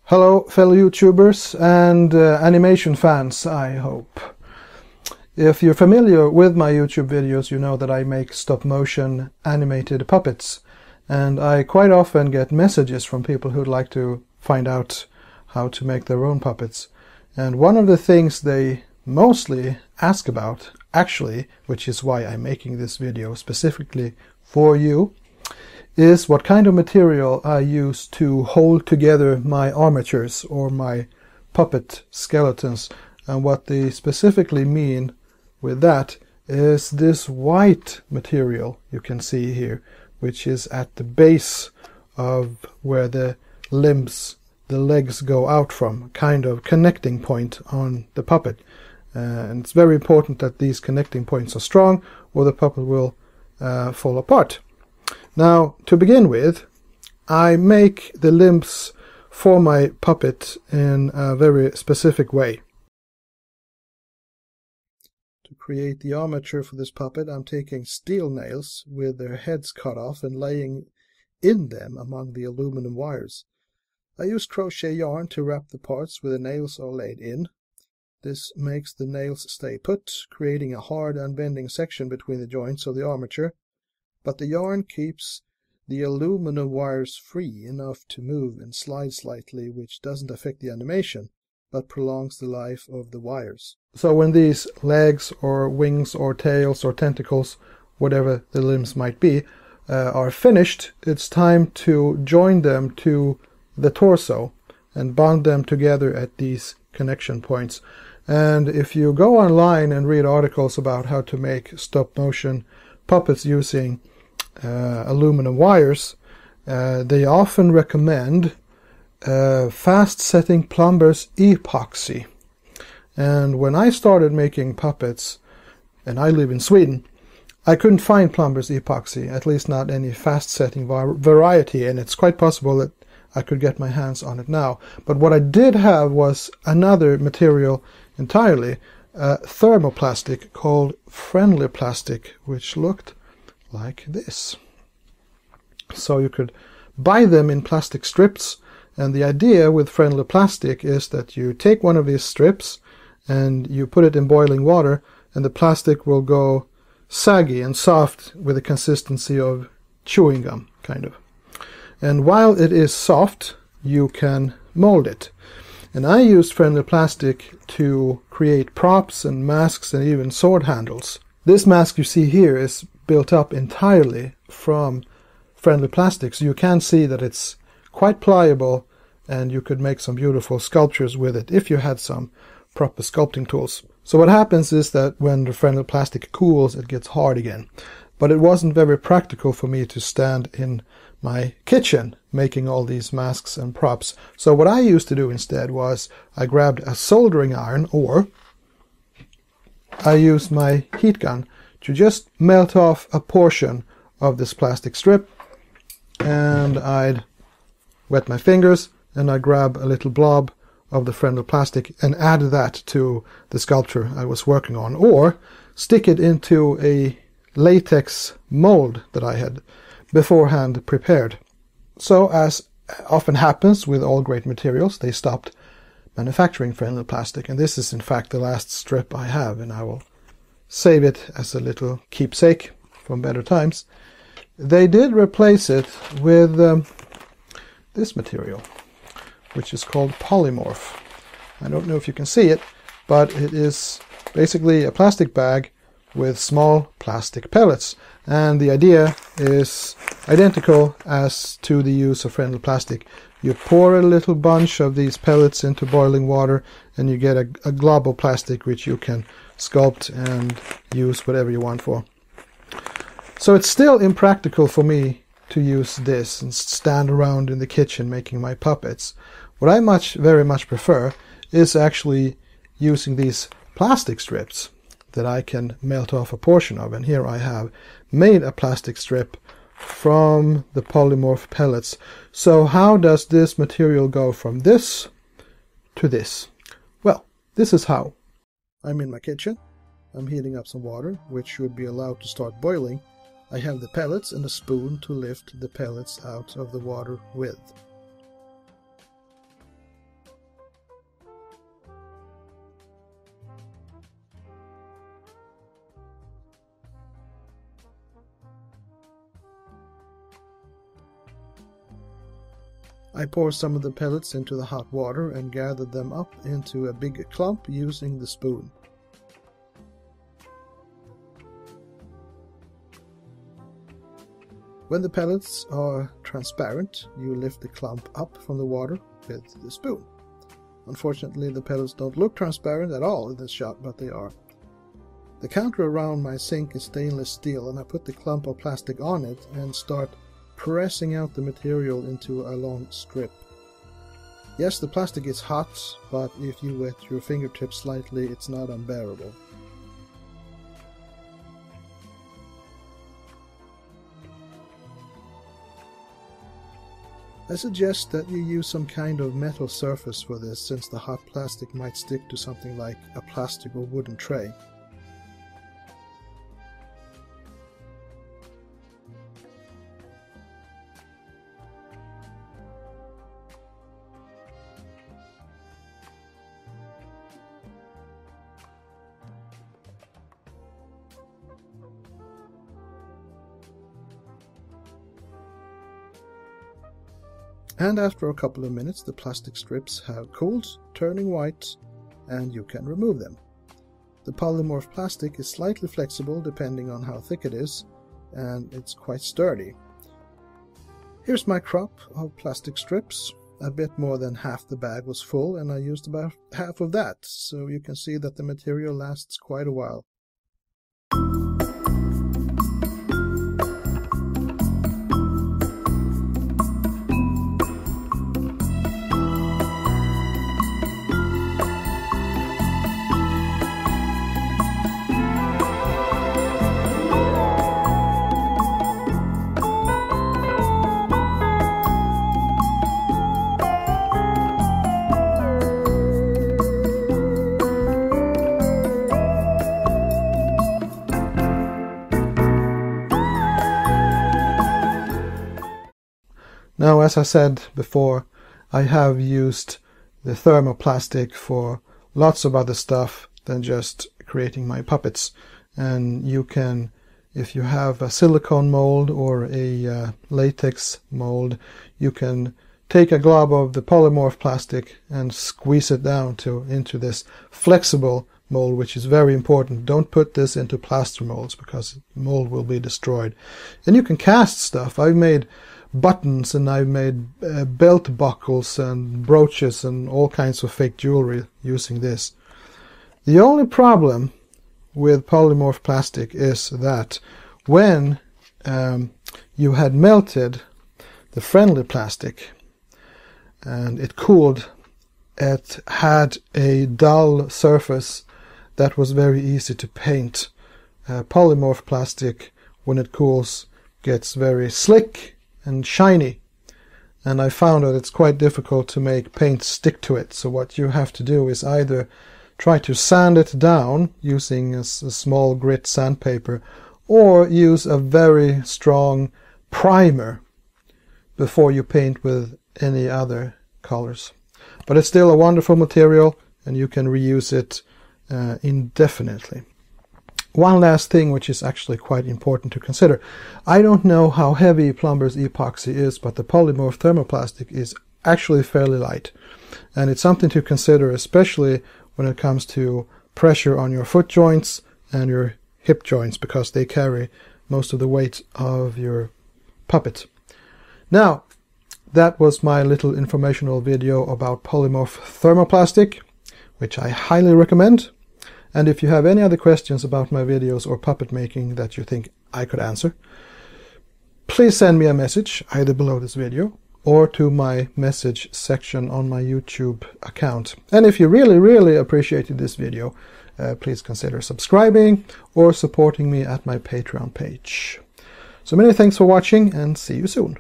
Hello fellow YouTubers and animation fans, I hope. If you're familiar with my YouTube videos, you know that I make stop-motion animated puppets, and I quite often get messages from people who'd like to find out how to make their own puppets. And one of the things they mostly ask about, actually, which is why I'm making this video specifically for you, is what kind of material I use to hold together my armatures or my puppet skeletons. And what they specifically mean with that is this white material you can see here, which is at the base of where the limbs, the legs go out from, kind of connecting point on the puppet. And it's very important that these connecting points are strong or the puppet will fall apart. Now, to begin with, I make the limbs for my puppet in a very specific way. To create the armature for this puppet, I'm taking steel nails with their heads cut off and laying in them among the aluminum wires. I use crochet yarn to wrap the parts where the nails are laid in. This makes the nails stay put, creating a hard unbending section between the joints of the armature. But the yarn keeps the aluminum wires free enough to move and slide slightly, which doesn't affect the animation, but prolongs the life of the wires. So when these legs or wings or tails or tentacles, whatever the limbs might be, are finished, it's time to join them to the torso and bond them together at these connection points. And if you go online and read articles about how to make stop-motion puppets using aluminum wires, they often recommend fast-setting plumber's epoxy. And when I started making puppets, and I live in Sweden, I couldn't find plumber's epoxy, at least not any fast-setting variety, and it's quite possible that I could get my hands on it now. But what I did have was another material entirely, thermoplastic called friendly plastic, which looked like this. So you could buy them in plastic strips, and the idea with friendly plastic is that you take one of these strips and you put it in boiling water, and the plastic will go saggy and soft with the consistency of chewing gum, kind of. And while it is soft, you can mold it. And I used friendly plastic to create props and masks and even sword handles. This mask you see here is built up entirely from friendly plastic, so you can see that it's quite pliable and you could make some beautiful sculptures with it if you had some proper sculpting tools. So what happens is that when the friendly plastic cools, it gets hard again. But it wasn't very practical for me to stand in my kitchen making all these masks and props. So what I used to do instead was I grabbed a soldering iron, or I used my heat gun to just melt off a portion of this plastic strip, and I'd wet my fingers and I'd grab a little blob of the friendly plastic and add that to the sculpture I was working on, or stick it into a latex mold that I had beforehand prepared. So, as often happens with all great materials, they stopped manufacturing friendly plastic, and this is in fact the last strip I have, and I will save it as a little keepsake from better times. They did replace it with this material, which is called polymorph. I don't know if you can see it, but it is basically a plastic bag with small plastic pellets, and the idea is identical as to the use of friendly plastic. You pour a little bunch of these pellets into boiling water and you get a glob of plastic which you can sculpt and use whatever you want for. So it's still impractical for me to use this and stand around in the kitchen making my puppets. What I very much prefer is actually using these plastic strips that I can melt off a portion of, and here I have made a plastic strip from the polymorph pellets. So how does this material go from this to this? Well, this is how. I'm in my kitchen. I'm heating up some water, which should be allowed to start boiling. I have the pellets and a spoon to lift the pellets out of the water with. I pour some of the pellets into the hot water and gather them up into a big clump using the spoon. When the pellets are transparent, you lift the clump up from the water with the spoon. Unfortunately, the pellets don't look transparent at all in this shot, but they are. The counter around my sink is stainless steel, and I put the clump of plastic on it and start pressing out the material into a long strip. Yes, the plastic is hot, but if you wet your fingertips slightly, it's not unbearable. I suggest that you use some kind of metal surface for this, since the hot plastic might stick to something like a plastic or wooden tray. And after a couple of minutes, the plastic strips have cooled, turning white, and you can remove them. The polymorph plastic is slightly flexible depending on how thick it is, and it's quite sturdy. Here's my crop of plastic strips. A bit more than half the bag was full, and I used about half of that, so you can see that the material lasts quite a while. Now, as I said before, I have used the thermoplastic for lots of other stuff than just creating my puppets. And you can, if you have a silicone mold or a latex mold, you can take a glob of the polymorph plastic and squeeze it down into this flexible mold, which is very important. Don't put this into plaster molds because mold will be destroyed. And you can cast stuff. I've made buttons, and I've made belt buckles and brooches and all kinds of fake jewelry using this. The only problem with polymorph plastic is that when you had melted the friendly plastic and it cooled, it had a dull surface that was very easy to paint. Polymorph plastic, when it cools, gets very slick and shiny, and I found that it's quite difficult to make paint stick to it. So what you have to do is either try to sand it down using a small grit sandpaper, or use a very strong primer before you paint with any other colors. But it's still a wonderful material, and you can reuse it indefinitely. One last thing, which is actually quite important to consider. I don't know how heavy plumber's epoxy is, but the polymorph thermoplastic is actually fairly light. And it's something to consider, especially when it comes to pressure on your foot joints and your hip joints, because they carry most of the weight of your puppet. Now, that was my little informational video about polymorph thermoplastic, which I highly recommend. And if you have any other questions about my videos or puppet making that you think I could answer, please send me a message either below this video or to my message section on my YouTube account. And if you really appreciated this video, please consider subscribing or supporting me at my Patreon page. So many thanks for watching, and see you soon.